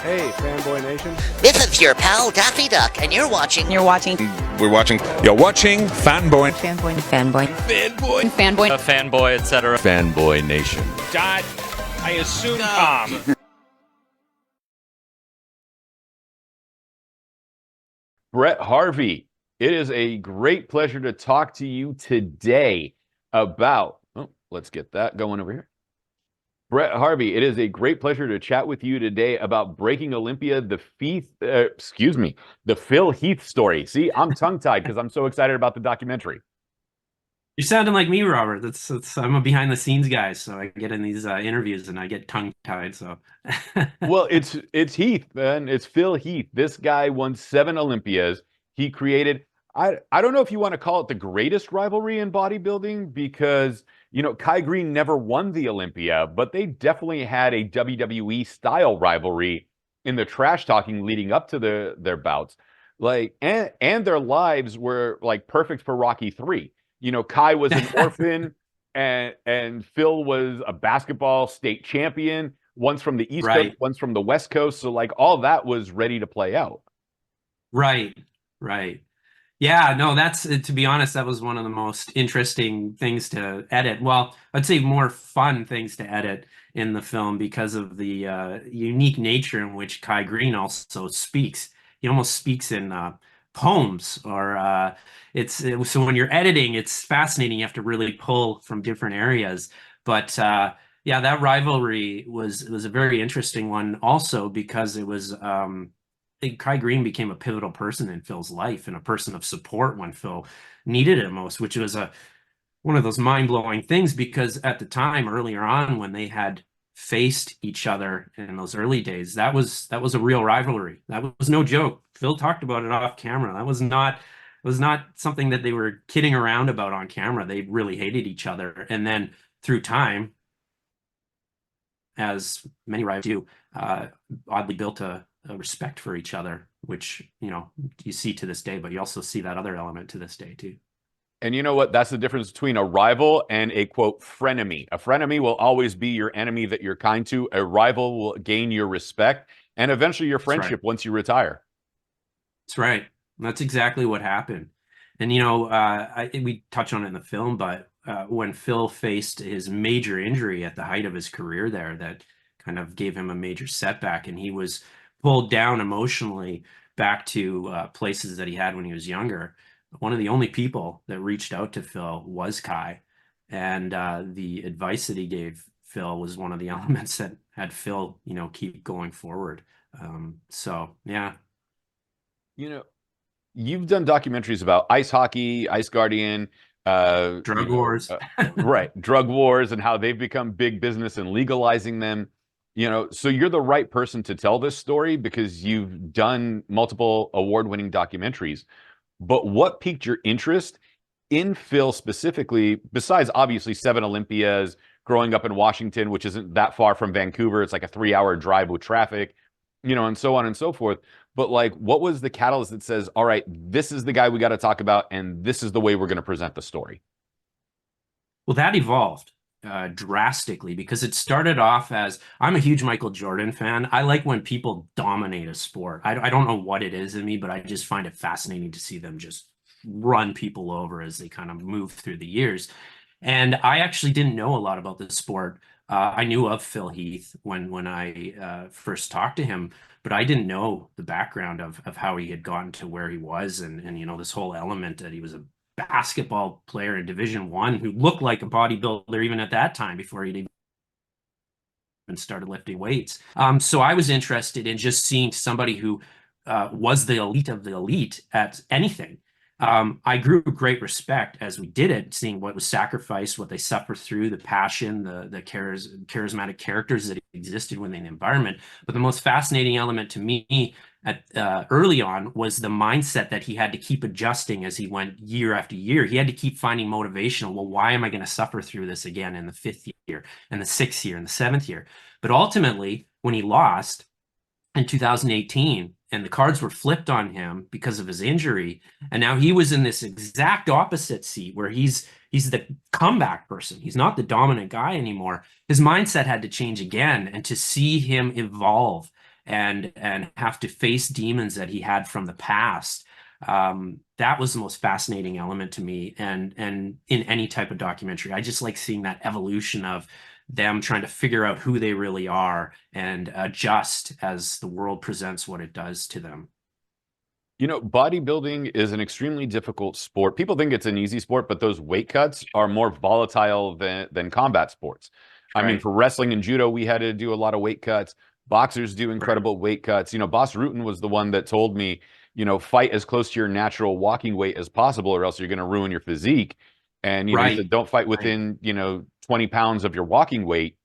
Hey, Fanboy Nation. This is your pal Daffy Duck, and you're watching. You're watching. We're watching. You're watching Fanboy. Fanboy. Fanboy. Fanboy. Fanboy. A fanboy, etc. Fanboy Nation. Dot, I assume Tom. Brett Harvey, it is a great pleasure to talk to you today about, let's get that going over here. Brett Harvey, it is a great pleasure to chat with you today about Breaking Olympia, the Phil Heath story. See, I'm tongue-tied because I'm so excited about the documentary. You're sounding like me, Robert. I'm a behind-the-scenes guy, so I get in these interviews and I get tongue-tied. So, well, it's Heath, man. It's Phil Heath. This guy won 7 Olympias. He created. I don't know if you want to call it the greatest rivalry in bodybuilding because, you know, Kai Greene never won the Olympia, but they definitely had a WWE style rivalry in the trash talking leading up to their bouts. Like, and their lives were like perfect for Rocky 3. You know, Kai was an orphan and Phil was a basketball state champion, once from the East Coast, once from the West Coast. So like all that was ready to play out. Right. Yeah, no, that's, to be honest, that was one of the most interesting things to edit. Well, I'd say more fun things to edit in the film because of the unique nature in which Kai Greene also speaks. He almost speaks in poems, or so when you're editing, it's fascinating. You have to really pull from different areas. But yeah, that rivalry was a very interesting one also because it was Kai Greene became a pivotal person in Phil's life and a person of support when Phil needed it most, which was one of those mind-blowing things because at the time earlier on when they had faced each other in those early days, that was a real rivalry. That was no joke. Phil talked about it off camera. That was not something that they were kidding around about on camera. They really hated each other. And then through time, as many rivals do, oddly built a respect for each other, which, you know, you see to this day, but you also see that other element to this day too. And you know what? That's the difference between a rival and a, quote, frenemy. A frenemy will always be your enemy that you're kind to. A rival will gain your respect and eventually your friendship once you retire. That's right. That's exactly what happened. And, you know, we touch on it in the film, but when Phil faced his major injury at the height of his career there, that kind of gave him a major setback, and he was pulled down emotionally back to places that he had when he was younger. One of the only people that reached out to Phil was Kai, and the advice that he gave Phil was one of the elements that had Phil, you know, keep going forward. So yeah, you know, you've done documentaries about ice hockey, Ice Guardian, drug wars, right? Drug wars and how they've become big business and legalizing them. You know, so you're the right person to tell this story because you've done multiple award-winning documentaries. But what piqued your interest in Phil specifically, besides obviously 7 Olympias, growing up in Washington, which isn't that far from Vancouver, it's like a 3-hour drive with traffic, you know, and so on and so forth. But like, what was the catalyst that says, all right, this is the guy we got to talk about, and this is the way we're going to present the story? Well, that evolved drastically because it started off as, I'm a huge Michael Jordan fan. I like when people dominate a sport. I don't know what it is in me, but I just find it fascinating to see them just run people over as they kind of move through the years. And I actually didn't know a lot about the sport. I knew of Phil Heath when I first talked to him, but I didn't know the background of how he had gotten to where he was, and you know, this whole element that he was a basketball player in Division I who looked like a bodybuilder even at that time before he'd even started lifting weights. So I was interested in just seeing somebody who was the elite of the elite at anything. I grew great respect as we did it, seeing what was sacrificed, what they suffered through, the passion, the charismatic characters that existed within the environment. But the most fascinating element to me early on was the mindset that he had to keep adjusting as he went year after year. He had to keep finding motivation. Well, why am I going to suffer through this again in the 5th year and the 6th year and the 7th year? But ultimately, when he lost in 2018, and the cards were flipped on him because of his injury, and now he was in this exact opposite seat where he's the comeback person. He's not the dominant guy anymore. His mindset had to change again, and to see him evolve and have to face demons that he had from the past. That was the most fascinating element to me, and in any type of documentary, I just like seeing that evolution of them trying to figure out who they really are and adjust as the world presents what it does to them. You know, bodybuilding is an extremely difficult sport. People think it's an easy sport, but those weight cuts are more volatile than combat sports. I mean, Right. for wrestling and judo, we had to do a lot of weight cuts. Boxers do incredible weight cuts. You know, Boss Rutan was the one that told me, you know, fight as close to your natural walking weight as possible, or else you're going to ruin your physique. And, you know, he Right. said, don't fight Right. within, you know, 20 pounds of your walking weight.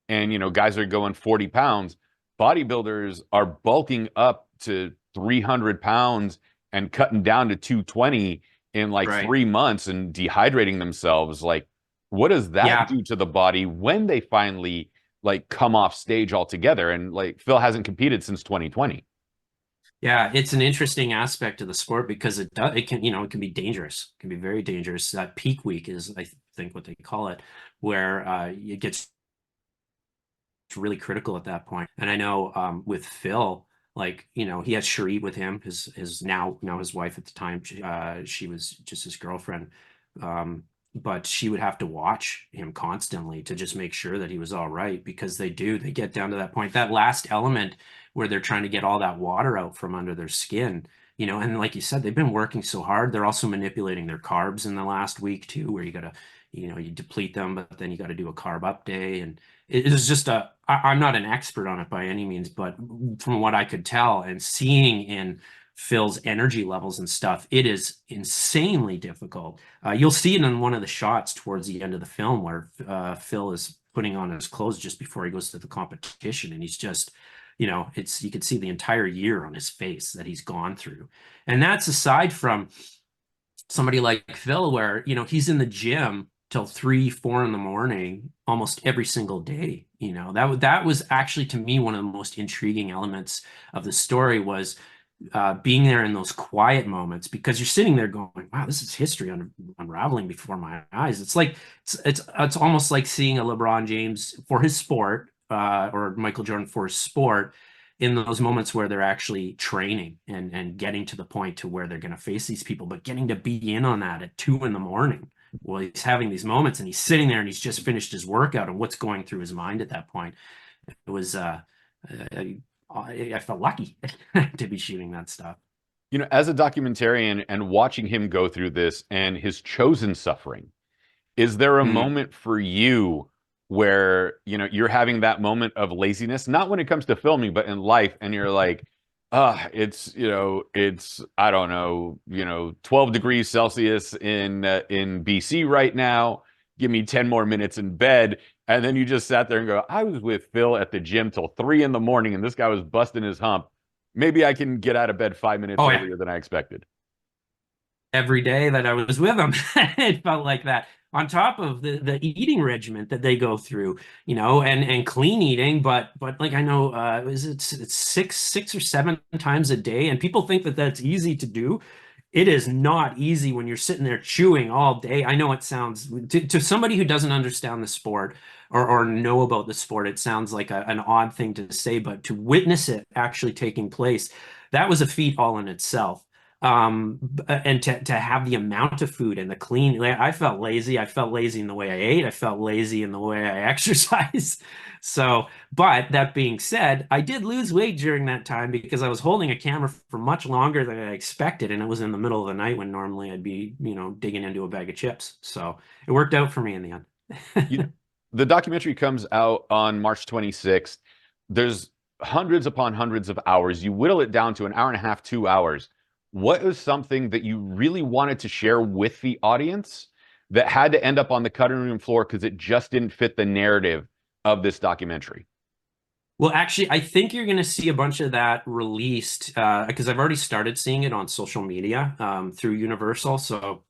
And, you know, guys are going 40 pounds. Bodybuilders are bulking up to 300 pounds and cutting down to 220 in like Right. 3 months and dehydrating themselves. Like, what does that Yeah. do to the body when they finally like come off stage altogether? And like Phil hasn't competed since 2020. Yeah, it's an interesting aspect of the sport because it can, you know, it can be dangerous. It can be very dangerous. That peak week is, I think, what they call it, where it gets really critical at that point. And I know with Phil, like, you know, he has Cherie with him, his now his wife at the time. She was just his girlfriend. But she would have to watch him constantly to just make sure that he was all right, because they get down to that point, that last element where they're trying to get all that water out from under their skin, you know. And like you said, they've been working so hard. They're also manipulating their carbs in the last week too, where you gotta, you know, you deplete them, but then you got to do a carb up day. And it is just I'm not an expert on it by any means, but from what I could tell and seeing in Phil's energy levels and stuff, it is insanely difficult. You'll see it in one of the shots towards the end of the film where Phil is putting on his clothes just before he goes to the competition, and he's just, you know, you can see the entire year on his face that he's gone through. And that's aside from somebody like Phil, where, you know, he's in the gym till 3, 4 in the morning almost every single day. You know, that was actually, to me, one of the most intriguing elements of the story was being there in those quiet moments, because you're sitting there going, wow, this is history unraveling before my eyes. It's like it's almost like seeing a LeBron James for his sport, or Michael Jordan for his sport, in those moments where they're actually training and getting to the point to where they're going to face these people, but getting to be in on that at 2 in the morning. Well, he's having these moments and he's sitting there and he's just finished his workout, and what's going through his mind at that point. It was I felt lucky to be shooting that stuff. You know, as a documentarian and watching him go through this and his chosen suffering, is there a moment for you where, you know, you're having that moment of laziness, not when it comes to filming, but in life, and you're like, it's, you know, it's, I don't know, you know, 12 degrees Celsius in BC right now. Give me 10 more minutes in bed. And then you just sat there and go, I was with Phil at the gym till 3 in the morning and this guy was busting his hump. Maybe I can get out of bed 5 minutes earlier than I expected. Every day that I was with them, it felt like that. On top of the eating regimen that they go through, you know, and clean eating, but like, I know it's 6 or 7 times a day, and people think that that's easy to do. It is not easy when you're sitting there chewing all day. I know it sounds, to somebody who doesn't understand the sport or know about the sport, it sounds like an odd thing to say, but to witness it actually taking place, that was a feat all in itself. And to have the amount of food and the clean, I felt lazy. I felt lazy in the way I ate. I felt lazy in the way I exercised. So, but that being said, I did lose weight during that time because I was holding a camera for much longer than I expected. And it was in the middle of the night when normally I'd be, you know, digging into a bag of chips. So it worked out for me in the end. The documentary comes out on March 26th. There's hundreds upon hundreds of hours. You whittle it down to an hour and a half, 2 hours. What is something that you really wanted to share with the audience that had to end up on the cutting room floor because it just didn't fit the narrative of this documentary? Well, actually, I think you're going to see a bunch of that released because I've already started seeing it on social media through Universal. So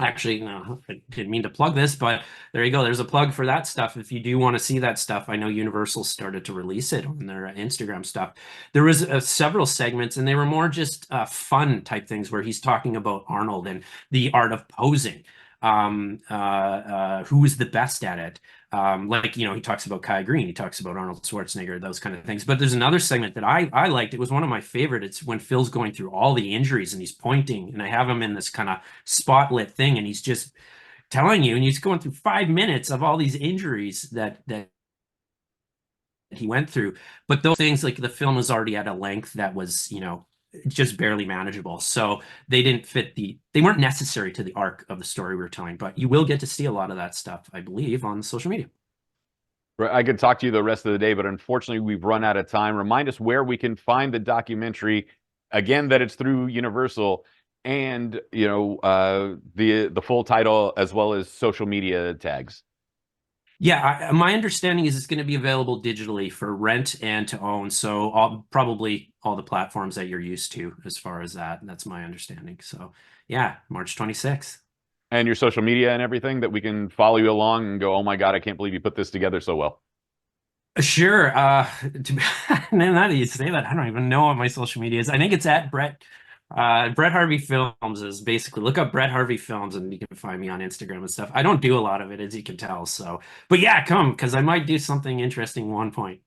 actually, no, I didn't mean to plug this, but there you go. There's a plug for that stuff. If you do want to see that stuff, I know Universal started to release it on their Instagram stuff. There was several segments, and they were more just fun type things where he's talking about Arnold and the art of posing. Who was the best at it? Like, he talks about Kai Greene, he talks about Arnold Schwarzenegger, those kind of things. But there's another segment that I liked. It was one of my favorite. It's when Phil's going through all the injuries and he's pointing, and I have him in this kind of spotlit thing, and he's just telling you, and he's going through 5 minutes of all these injuries that he went through. But those things, like the film was already at a length that was, just barely manageable. So they weren't necessary to the arc of the story we were telling, but you will get to see a lot of that stuff, I believe, on social media. I could talk to you the rest of the day, but unfortunately we've run out of time. Remind us where we can find the documentary. Again, that it's through Universal, and the full title as well as social media tags. Yeah, my understanding is it's going to be available digitally for rent and to own. So probably all the platforms that you're used to as far as that. That's my understanding. So yeah, March 26th. And your social media and everything that we can follow you along and go, oh my God, I can't believe you put this together so well. Sure. Now that you say that, I don't even know what my social media is. I think it's at Brett Harvey Films is basically, look up Brett Harvey Films and you can find me on Instagram and stuff. I don't do a lot of it, as you can tell. So, but yeah, come, because I might do something interesting one point.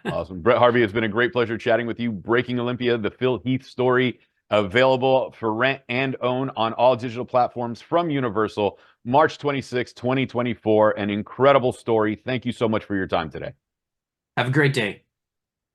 Awesome. Brett Harvey, it's been a great pleasure chatting with you. Breaking Olympia, the Phil Heath story, available for rent and own on all digital platforms from Universal, March 26, 2024. An incredible story. Thank you so much for your time today. Have a great day.